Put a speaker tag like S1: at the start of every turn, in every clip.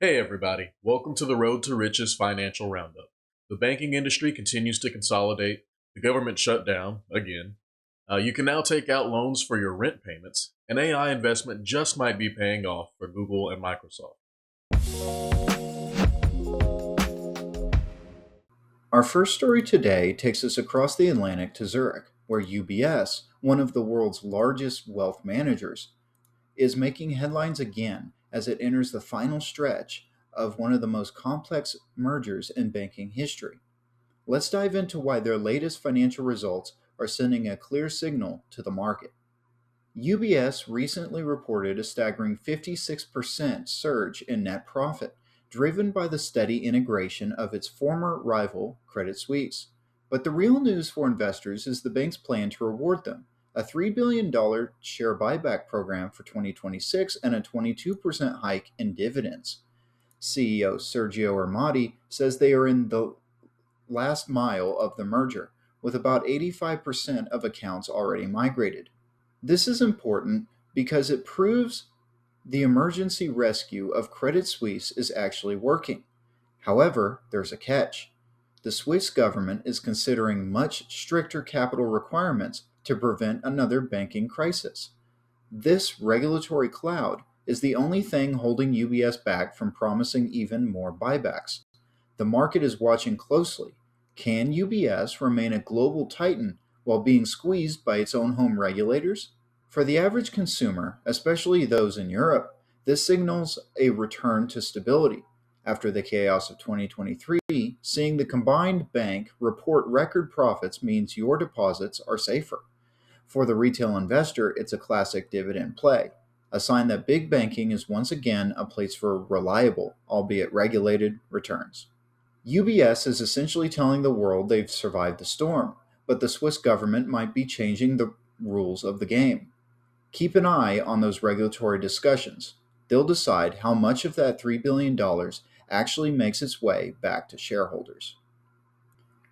S1: Hey everybody, welcome to the Road to Riches Financial Roundup. The banking industry continues to consolidate, the government shut down again. You can now take out loans for your rent payments, and AI investment just might be paying off for Google and Microsoft.
S2: Our first story today takes us across the Atlantic to Zurich, where UBS, one of the world's largest wealth managers, is making headlines again as it enters the final stretch of one of the most complex mergers in banking history. Let's dive into why their latest financial results are sending a clear signal to the market. UBS recently reported a staggering 56% surge in net profit, driven by the steady integration of its former rival, Credit Suisse. But the real news for investors is the bank's plan to reward them: a $3 billion share buyback program for 2026 and a 22% hike in dividends. CEO Sergio Armati says they are in the last mile of the merger, with about 85% of accounts already migrated. This is important because it proves the emergency rescue of Credit Suisse is actually working. However, there's a catch. The Swiss government is considering much stricter capital requirements to prevent another banking crisis. This regulatory cloud is the only thing holding UBS back from promising even more buybacks. The market is watching closely. Can UBS remain a global titan while being squeezed by its own home regulators? For the average consumer, especially those in Europe, this signals a return to stability. After the chaos of 2023, seeing the combined bank report record profits means your deposits are safer. For the retail investor, it's a classic dividend play, a sign that big banking is once again a place for reliable, albeit regulated, returns. UBS is essentially telling the world they've survived the storm, but the Swiss government might be changing the rules of the game. Keep an eye on those regulatory discussions. They'll decide how much of that $3 billion actually makes its way back to shareholders.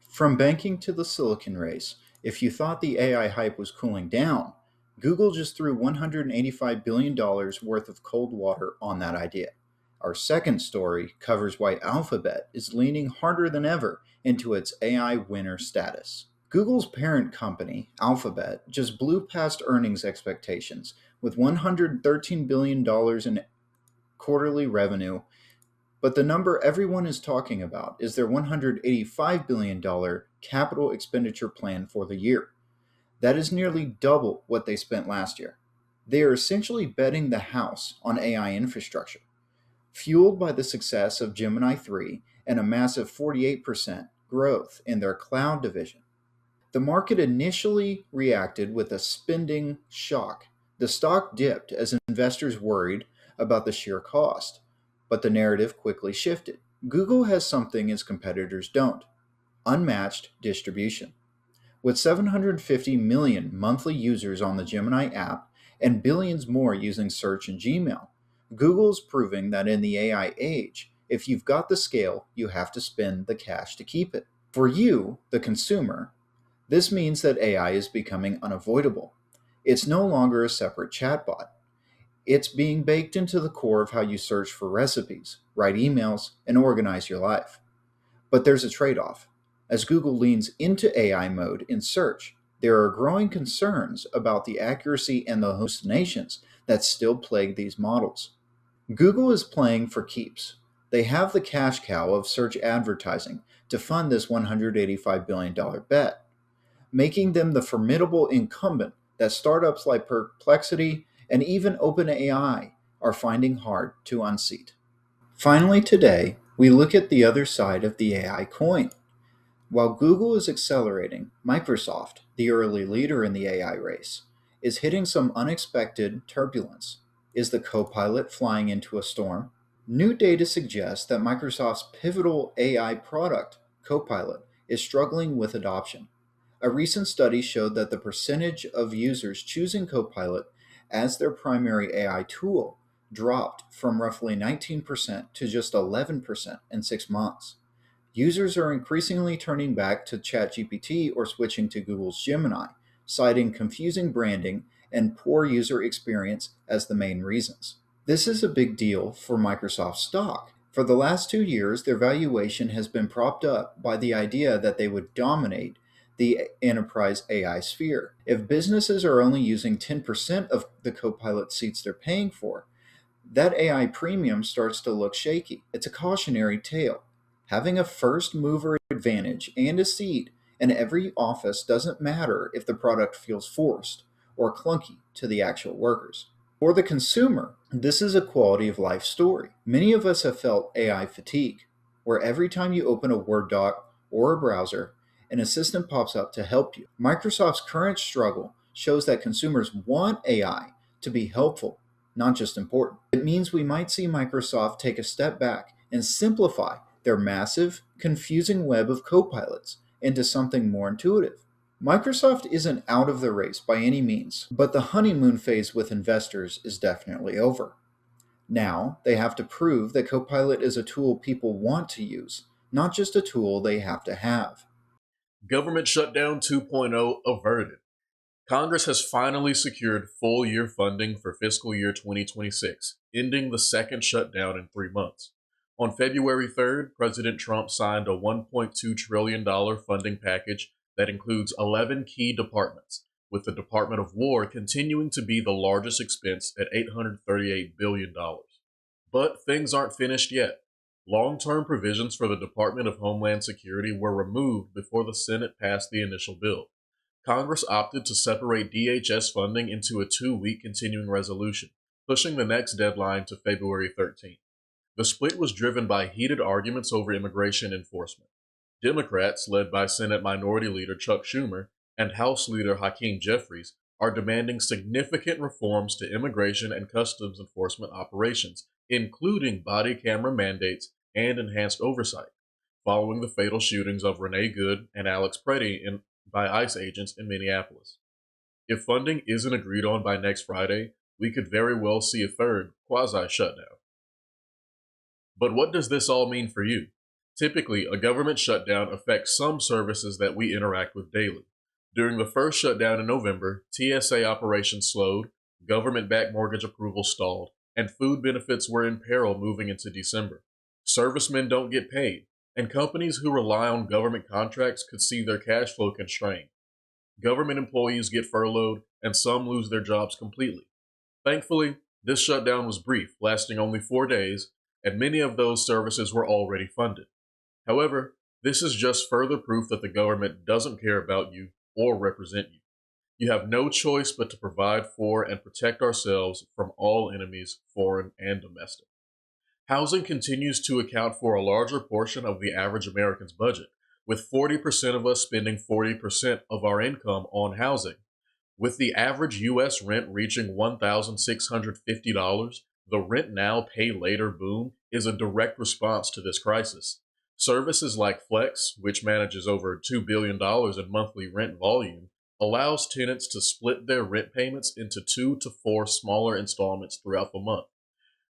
S2: From banking to the silicon race, if you thought the AI hype was cooling down, Google just threw $185 billion worth of cold water on that idea. Our second story covers why Alphabet is leaning harder than ever into its AI winner status. Google's parent company, Alphabet, just blew past earnings expectations with $113 billion in quarterly revenue, but the number everyone is talking about is their $185 billion capital expenditure plan for the year. That is nearly double what they spent last year. They are essentially betting the house on AI infrastructure, fueled by the success of Gemini 3 and a massive 48% growth in their cloud division. The market initially reacted with a spending shock. The stock dipped as investors worried about the sheer cost, but the narrative quickly shifted. Google has something its competitors don't: unmatched distribution. With 750 million monthly users on the Gemini app and billions more using Search and Gmail, Google's proving that in the AI age, if you've got the scale, you have to spend the cash to keep it. For you, the consumer, this means that AI is becoming unavoidable. It's no longer a separate chatbot. It's being baked into the core of how you search for recipes, write emails, and organize your life. But there's a trade off. As Google leans into AI mode in search, there are growing concerns about the accuracy and the hallucinations that still plague these models. Google is playing for keeps. They have the cash cow of search advertising to fund this $185 billion bet, making them the formidable incumbent that startups like Perplexity and even OpenAI are finding hard to unseat. Finally, today, we look at the other side of the AI coin. While Google is accelerating, Microsoft, the early leader in the AI race, is hitting some unexpected turbulence. Is the Copilot flying into a storm? New data suggests that Microsoft's pivotal AI product, Copilot, is struggling with adoption. A recent study showed that the percentage of users choosing Copilot as their primary AI tool dropped from roughly 19% to just 11% in 6 months. Users are increasingly turning back to ChatGPT or switching to Google's Gemini, citing confusing branding and poor user experience as the main reasons. This is a big deal for Microsoft stock. For the last 2 years, their valuation has been propped up by the idea that they would dominate the enterprise AI sphere. If businesses are only using 10% of the Copilot seats they're paying for, that AI premium starts to look shaky. It's a cautionary tale. Having a first mover advantage and a seat in every office doesn't matter if the product feels forced or clunky to the actual workers. For the consumer, this is a quality of life story. Many of us have felt AI fatigue, where every time you open a Word doc or a browser, an assistant pops up to help you. Microsoft's current struggle shows that consumers want AI to be helpful, not just important. It means we might see Microsoft take a step back and simplify their massive, confusing web of copilots into something more intuitive. Microsoft isn't out of the race by any means, but the honeymoon phase with investors is definitely over. Now they have to prove that Copilot is a tool people want to use, not just a tool they have to have.
S1: Government Shutdown 2.0 averted. Congress has finally secured full year funding for fiscal year 2026, ending the second shutdown in 3 months. On February 3rd, President Trump signed a $1.2 trillion funding package that includes 11 key departments, with the Department of War continuing to be the largest expense at $838 billion. But things aren't finished yet. Long term provisions for the Department of Homeland Security were removed before the Senate passed the initial bill. Congress opted to separate DHS funding into a 2-week continuing resolution, pushing the next deadline to February 13th. The split was driven by heated arguments over immigration enforcement. Democrats, led by Senate Minority Leader Chuck Schumer and House Leader Hakeem Jeffries, are demanding significant reforms to immigration and customs enforcement operations, including body camera mandates and enhanced oversight, following the fatal shootings of Renee Good and Alex Preddy by ICE agents in Minneapolis. If funding isn't agreed on by next Friday, we could very well see a third quasi-shutdown. But what does this all mean for you? Typically, a government shutdown affects some services that we interact with daily. During the first shutdown in November, TSA operations slowed, government-backed mortgage approval stalled, and food benefits were in peril moving into December. Servicemen don't get paid, and companies who rely on government contracts could see their cash flow constrained. Government employees get furloughed, and some lose their jobs completely. Thankfully, this shutdown was brief, lasting only 4 days, and many of those services were already funded. However, this is just further proof that the government doesn't care about you or represent you. You have no choice but to provide for and protect ourselves from all enemies, foreign and domestic. Housing continues to account for a larger portion of the average American's budget, with 40% of us spending 40% of our income on housing. With the average U.S. rent reaching $1,650, the rent now, pay later boom is a direct response to this crisis. Services like Flex, which manages over $2 billion in monthly rent volume, allows tenants to split their rent payments into 2 to 4 smaller installments throughout the month.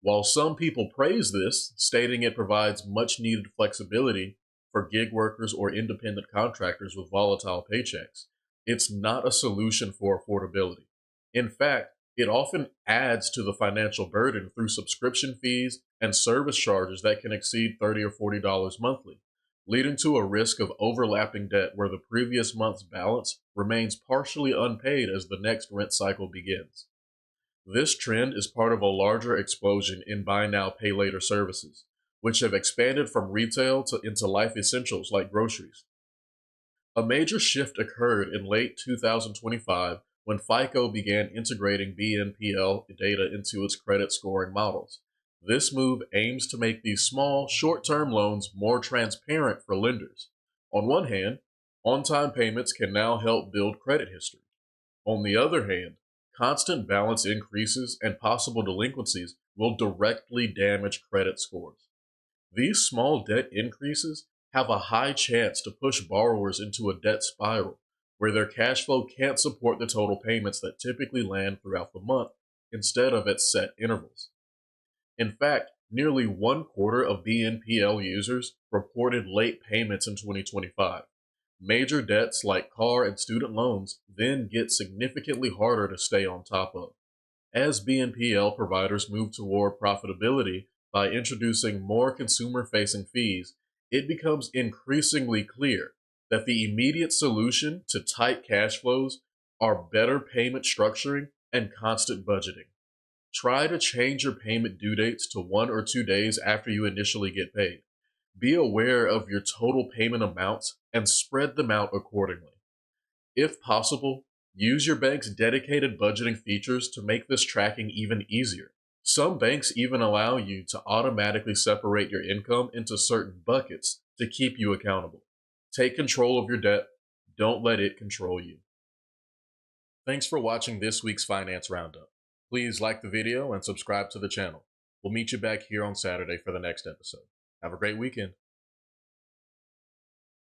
S1: While some people praise this, stating it provides much needed flexibility for gig workers or independent contractors with volatile paychecks, it's not a solution for affordability. In fact, it often adds to the financial burden through subscription fees and service charges that can exceed $30 or $40 monthly, leading to a risk of overlapping debt where the previous month's balance remains partially unpaid as the next rent cycle begins. This trend is part of a larger explosion in buy now, pay later services, which have expanded from retail into life essentials like groceries. A major shift occurred in late 2025 when FICO began integrating BNPL data into its credit scoring models. This move aims to make these small, short-term loans more transparent for lenders. On one hand, on-time payments can now help build credit history. On the other hand, constant balance increases and possible delinquencies will directly damage credit scores. These small debt increases have a high chance to push borrowers into a debt spiral where their cash flow can't support the total payments that typically land throughout the month instead of at set intervals. In fact, nearly 1/4 of BNPL users reported late payments in 2025. Major debts like car and student loans then get significantly harder to stay on top of. As BNPL providers move toward profitability, By introducing more consumer-facing fees, it becomes increasingly clear that the immediate solution to tight cash flows are better payment structuring and constant budgeting. Try to change your payment due dates to 1 or 2 days after you initially get paid. Be aware of your total payment amounts and spread them out accordingly. If possible, use your bank's dedicated budgeting features to make this tracking even easier. Some banks even allow you to automatically separate your income into certain buckets to keep you accountable. Take control of your debt. Don't let it control you. Thanks for watching this week's Finance Roundup. Please like the video and subscribe to the channel. We'll meet you back here on Saturday for the next episode. Have a great weekend.